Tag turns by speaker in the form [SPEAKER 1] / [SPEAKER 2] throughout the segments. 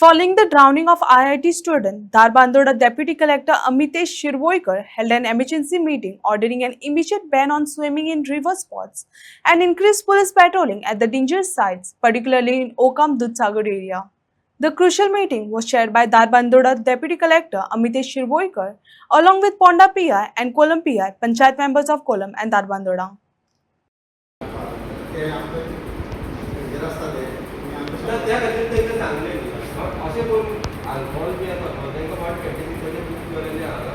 [SPEAKER 1] Following the drowning of IIT student, Darbandoda Deputy Collector Amitesh Shirvoikar held an emergency meeting ordering an immediate ban on swimming in river spots and increased police patrolling at the dangerous sites, particularly in Okam Dudhsagar area. The crucial meeting was chaired by Darbandoda Deputy Collector Amitesh Shirvoikar along with Ponda PI and Kolam PI, Panchayat members of Kolam and Darbandoda.
[SPEAKER 2] त्या खातीर तांकां सांगलें अशें करून alcohol बी येता तांकां वाट कॅटेगरीचे book केलेले हांगा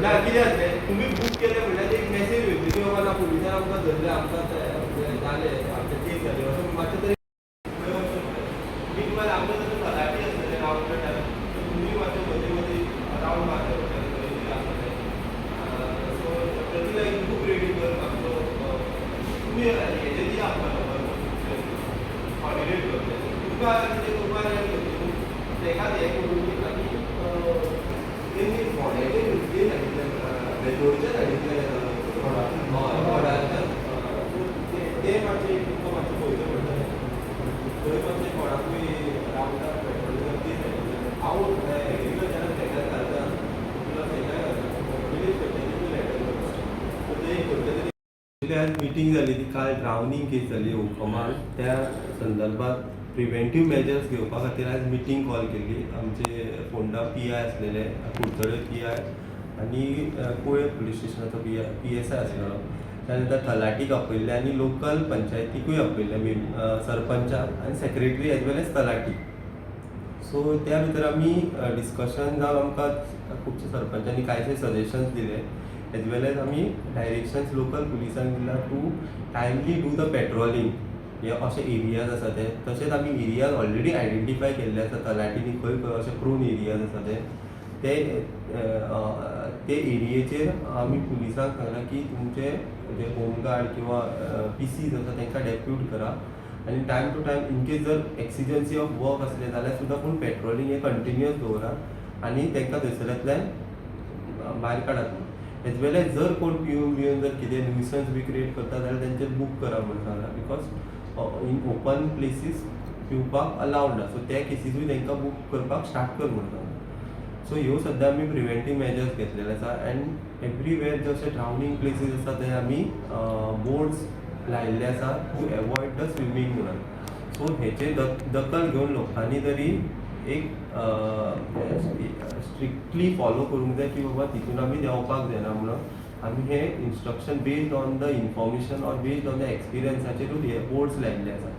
[SPEAKER 2] ना कितें जातलें तुमी बूक केलें म्हणल्यार एक मॅसेज वयतली की बाबा ना पुलिसांनी आमकां धरलें आमकां जालें आमचें केस जाली अशें मातशें तरी तुमी तुम्हाला आमकां जर तलाटी आसतलें रावंड टायम तुमी मातशें मदीं मदीं रावंड मारता सो तातूंतलो एक बूक रेडी कर आमचो तुमी हेजेर दिया आमकां कॉर्डिनेट करता तुमकां कितें करपाक जाय तेका हें करून आनी तेणी फोंड्याचें न्यूजचेर सांगितलें बेतोडचें सांगितलें ते मातशें तुमकां मातशें पळोवचें पडटलें थंय मातशें कोणाकूय रावता पेट्रोलिंग ती सांगितलें हांव एग्रीकल्चरान टॅक्टर घालता प्लस हेका विलेज पंचायतीक लॅटर करता सो ते करता तरी आज मिटींग जाली ती काल ड्रावनींग केस जाली ओकमार त्या संदर्भात प्रिवेंटीव मेजर्स घेवपा खातीर आज मिटींग कॉल केल्ली आमचे फोंडा PI आसलेले कुडचडे PI आनी कुळे पुलीस स्टेशनाचो PSI आसलेलो त्या नंतर तलाटीक आपयल्ले आनी लोकल पंचायतीकूय आपयल्ले सरपंचाक आनी सेक्रेटरी एज वेल एज तलाटी सो त्या भितर आमी डिस्कशन जावन आमकां खुबशे सरपंचांनी कांयशे सजेशन्स दिले एज वेल एज आमी डायरेक्शन्स लोकल पुलिसांक दिला to timely do the patrolling हे अशे एरियाज आसा ते तशेंच आमी एरियाज ऑलरेडी आयडेंटिफाय केल्ले आसा तलाटींनी खंय खंय अशे प्रोन एरियाज आसा ते एरियेचेर आमी पुलिसांक सांगलां की तुमचे जे होमगार्ड किंवा PCs आसा तांकां डेप्यूट करा आनी टायम टू टायम इनकेस जर एक्सिजन्सी ऑफ वर्क आसलें जाल्यार सुद्दां पूण पेट्रोलिंग हें कंटिन्युअस दवरात आनी तांकां थंयसरांतल्यान भायर काडात एज वेल एज जर कोण पिवन जर कितें न्युसन्स बी क्रिएट करता जाल्यार तेंचेर बूक करा म्हणून सांगलां बिकॉज इन ओपन प्लेसीस पिवपाक अलावड ना सो त्या केसीसूय तांकां बूक करपाक स्टार्ट कर म्हणटा सो ह्यो सद्या आमी प्रिवेंटीव मेजर्स घेतलेले आसा एंड एवरीवेर जशे ड्रावनींग प्लेसीस आसा ते आमी बोर्ड्स लायिल्ले आसा टू एवॉयड द स्विमींग म्हणून सो हेचे दखल घेवन लोकांनी तरी एक स्ट्रिक्टली फॉलो करूंक जाय की बाबा तितून आमी देंवपाक जायना म्हणून आमी हे instruction based on the information or based on the एक्सपिरियन्साचेरूच हे बोर्ड्स लायिल्ले आसा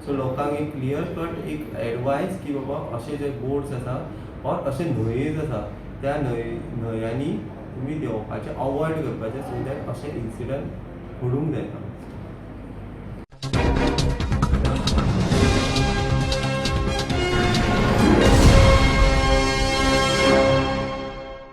[SPEAKER 2] सो लोकांक एक क्लियर कट एक एडवायस की बाबा अशे जे बोर्ड्स आसा ऑर अशे न्हंयेज आसा त्या न्हंयांनी तुमी देंवपाचें अवॉयड करपाचें सो दॅट अशे इन्सिडंट घडूंक जायना